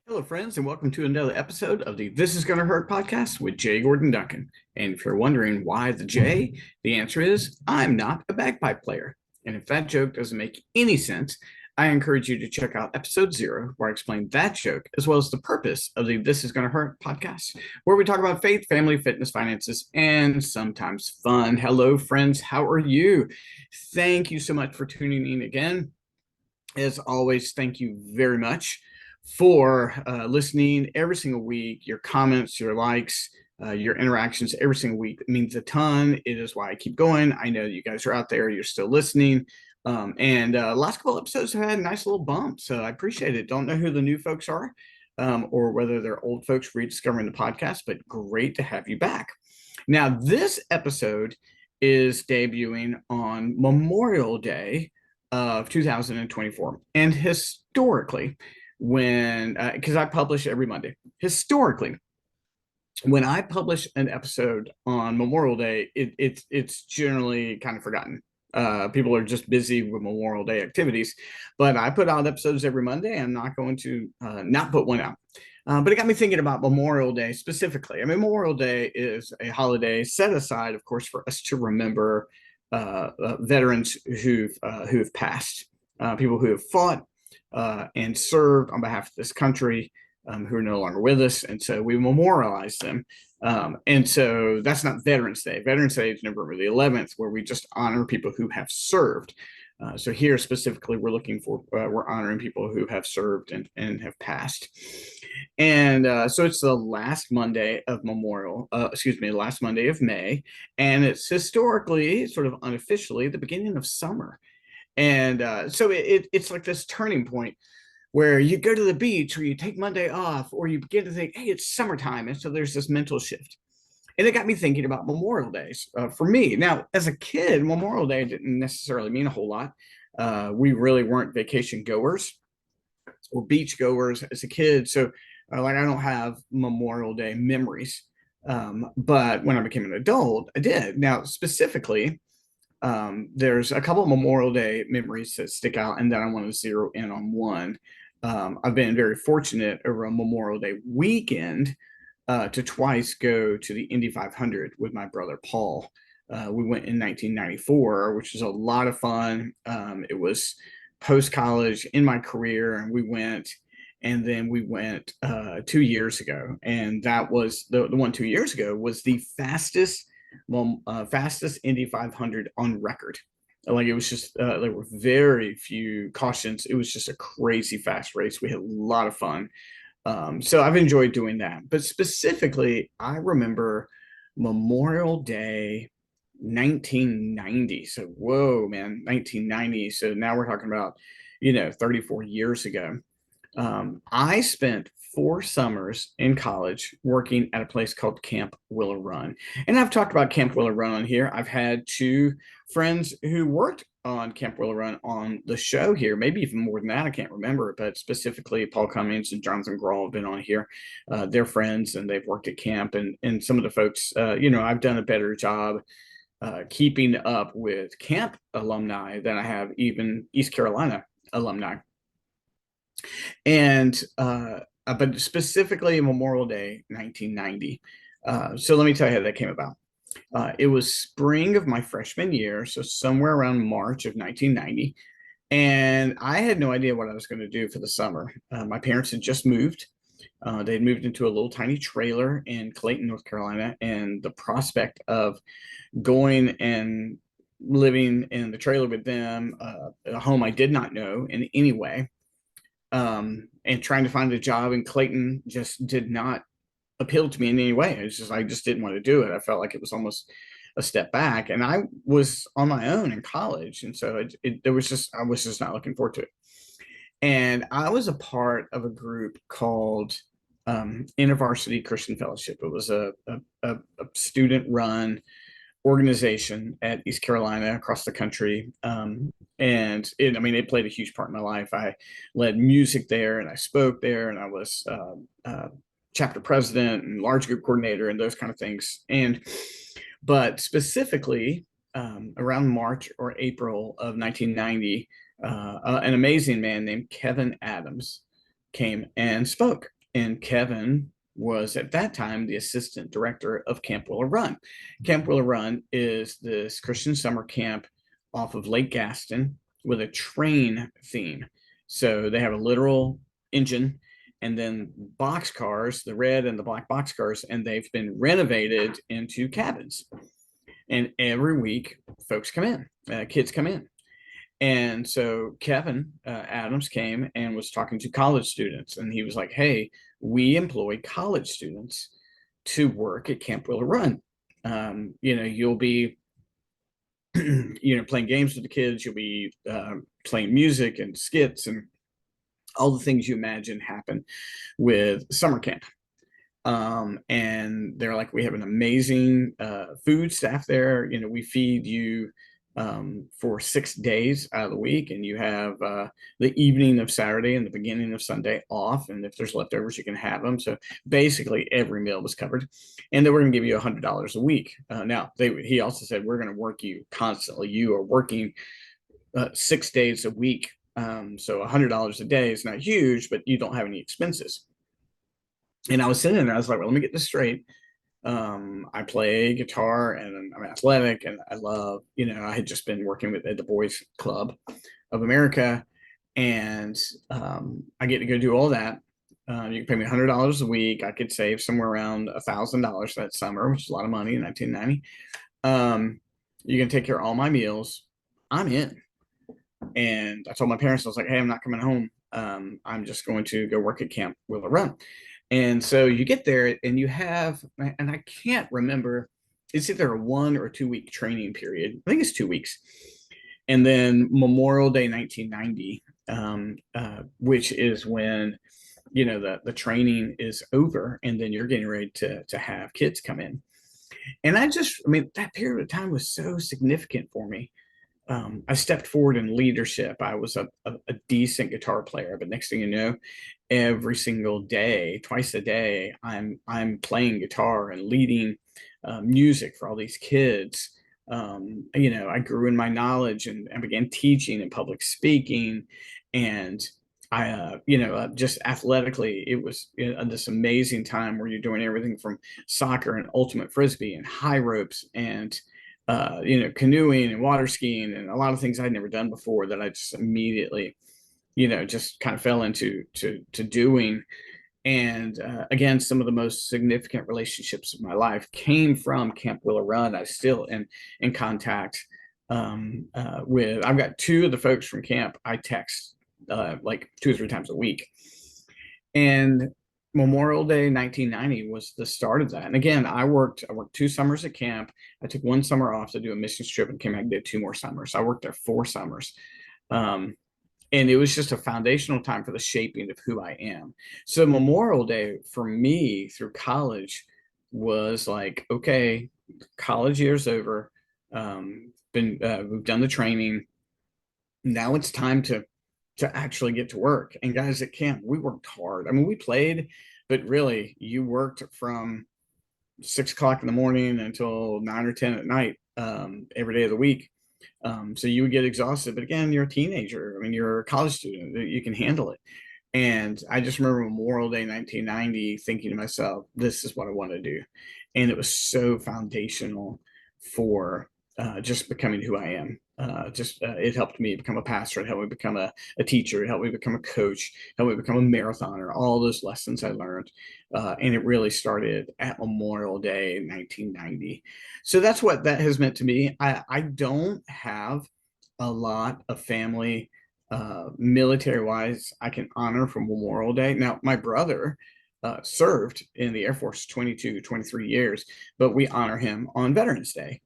Hello, friends, and welcome to another episode of the This Is Gonna Hurt podcast with Jay Gordon Duncan. And if you're wondering why the J, the answer is I'm not a bagpipe player. And if that joke doesn't make any sense, I encourage you to check out episode 0, where I explain that joke, as well as the purpose of the This Is Gonna Hurt podcast, where we talk about faith, family, fitness, finances, and sometimes fun. Hello, friends, how are you? Thank you so much for tuning in again. As always, thank you very much for listening every single week. Your comments, your likes, your interactions every single week. It means a ton. It is why I keep going. I know you guys are out there. You're still listening. And last couple episodes have had a nice little bump. So I appreciate it. Don't know who the new folks are or whether they're old folks rediscovering the podcast, but great to have you back. Now, this episode is debuting on Memorial Day of 2024. And historically, because I publish every Monday, historically, when I publish an episode on Memorial Day, it's generally kind of forgotten. People are just busy with Memorial Day activities, but I put out episodes every Monday. I'm not going to not put one out. But it got me thinking about Memorial Day specifically. I mean, Memorial Day is a holiday set aside, of course, for us to remember veterans who've passed, people who have fought and served on behalf of this country, who are no longer with us, and so we memorialize them. And so that's not Veterans Day. Veterans Day is November the 11th, where we just honor people who have served. So here specifically, we're honoring people who have served and have passed. And so it's the last Monday of last Monday of May, and it's historically, sort of unofficially, the beginning of summer. And so it's like this turning point where you go to the beach or you take Monday off, or you begin to think, hey, it's summertime. And so there's this mental shift. And it got me thinking about Memorial Days for me. Now, as a kid, Memorial Day didn't necessarily mean a whole lot. We really weren't vacation goers or beach goers as a kid. So, like, I don't have Memorial Day memories. But when I became an adult, I did. Now, specifically, there's a couple of Memorial Day memories that stick out, and then I want to zero in on one. I've been very fortunate over a Memorial Day weekend to twice go to the Indy 500 with my brother Paul. We went in 1994, which was a lot of fun. It was post college in my career, and we went. And then we went 2 years ago, and that was the one 2 years ago was the fastest Indy 500 on record. Like, it was just there were very few cautions. It was just a crazy fast race. We had a lot of fun. So I've enjoyed doing that. But specifically, I remember Memorial Day 1990. So whoa, man, 1990. So now we're talking about 34 years ago. I spent 4 summers in college working at a place called Camp Willow Run. And I've talked about Camp Willow Run on here. I've had 2 friends who worked on Camp Willow Run on the show here, maybe even more than that. I can't remember, but specifically Paul Cummings and Jonathan Grawl have been on here. They're friends and they've worked at camp. And some of the folks, I've done a better job keeping up with camp alumni than I have even East Carolina alumni. And but specifically Memorial Day 1990. So let me tell you how that came about. It was spring of my freshman year, so somewhere around March of 1990. And I had no idea what I was going to do for the summer. My parents had just moved. They'd moved into a little tiny trailer in Clayton, North Carolina, and the prospect of going and living in the trailer with them, a home I did not know in any way, and trying to find a job in Clayton just did not appeal to me in any way. I just didn't want to do it. I felt like it was almost a step back, and I was on my own in college, and so I was just not looking forward to it. And I was a part of a group called InterVarsity Christian Fellowship. It was a student-run organization at East Carolina, across the country. And it played a huge part in my life. I led music there, and I spoke there, and I was chapter president and large group coordinator and those kind of things. But specifically, around March or April of 1990, an amazing man named Kevin Adams came and spoke And Kevin was at that time the assistant director of Camp Willow Run. Camp Willow Run is this Christian summer camp off of Lake Gaston with a train theme. So they have a literal engine and then box cars, the red and the black box cars, and they've been renovated into cabins. And every week, folks come in, kids come in. And so Kevin Adams came and was talking to college students, and he was like, "Hey, we employ college students to work at Camp Willow Run. You'll be, playing games with the kids. You'll be playing music and skits and all the things you imagine happen with summer camp." And they're like, "We have an amazing food staff there. We feed you for 6 days out of the week, and you have the evening of Saturday and the beginning of Sunday off. And if there's leftovers, you can have them." So basically, every meal was covered, and they were going to give you $100 a week. Now, he also said, "We're going to work you constantly. You are working 6 days a week, so $100 a day is not huge, but you don't have any expenses." And I was sitting there, I was like, "Well, let me get this straight. I play guitar and I'm athletic and I love, I had just been working with at the Boys Club of America, and I get to go do all that. You can pay me $100 a week. I could save somewhere around $1,000 that summer, which is a lot of money in 1990. You can take care of all my meals. I'm in." And I told my parents, I was like, "Hey, I'm not coming home. I'm just going to go work at Camp Willow Run." And so you get there and you have, and I can't remember, it's either a 1 or 2 week training period. I think it's 2 weeks. And then Memorial Day 1990, which is when, the training is over and then you're getting ready to have kids come in. And that period of time was so significant for me. I stepped forward in leadership. I was a decent guitar player, but next thing you know, every single day, twice a day, I'm playing guitar and leading music for all these kids. I grew in my knowledge and I began teaching and public speaking, and I, just athletically, it was this amazing time where you're doing everything from soccer and ultimate frisbee and high ropes and canoeing and water skiing and a lot of things I'd never done before that I just immediately, just kind of fell into to doing. And again, some of the most significant relationships of my life came from Camp Willow Run. I still am in contact with. I've got two of the folks from camp I text like 2 or 3 times a week. And Memorial Day 1990 was the start of that. And again, I worked 2 summers at camp. I took 1 summer off to do a missions trip and came back and did 2 more summers. So I worked there 4 summers. And it was just a foundational time for the shaping of who I am. So Memorial Day for me through college was like, okay, college year's over. We've done the training. Now it's time to actually get to work. And guys at camp, we worked hard. I mean, we played, but really you worked from 6 o'clock in the morning until 9 or 10 at night, every day of the week. So you would get exhausted, but again, you're a teenager. I mean, you're a college student, you can handle it. And I just remember Memorial Day 1990 thinking to myself, this is what I want to do. And it was so foundational for just becoming who I am. It helped me become a pastor. It helped me become a teacher. It helped me become a coach. It helped me become a marathoner. All those lessons I learned, and it really started at Memorial Day 1990. So that's what that has meant to me. I don't have a lot of family, military wise, I can honor from Memorial Day. Now, my brother served in the Air Force 22, 23 years, but we honor him on Veterans Day.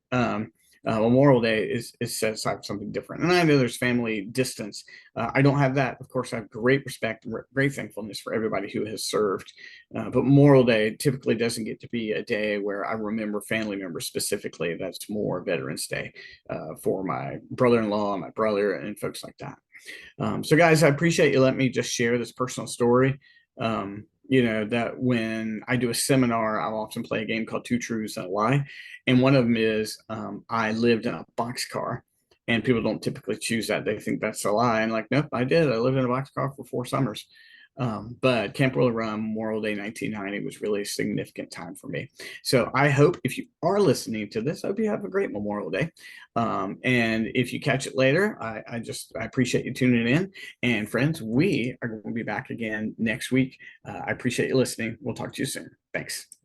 Memorial Day is set aside for something different. And I know there's family distance. I don't have that. Of course, I have great respect and great thankfulness for everybody who has served. But Memorial Day typically doesn't get to be a day where I remember family members specifically. That's more Veterans Day for my brother-in-law, my brother, and folks like that. So guys, I appreciate you letting me just share this personal story. That when I do a seminar, I'll often play a game called Two Truths and a Lie. And one of them is I lived in a boxcar, and people don't typically choose that. They think that's a lie. And like, nope, I did. I lived in a boxcar for 4 summers. But Camp Roller Run Memorial Day 1990 was really a significant time for me. So I hope if you are listening to this, I hope you have a great Memorial Day. And if you catch it later, I appreciate you tuning in. And friends, we are going to be back again next week. I appreciate you listening. We'll talk to you soon. Thanks.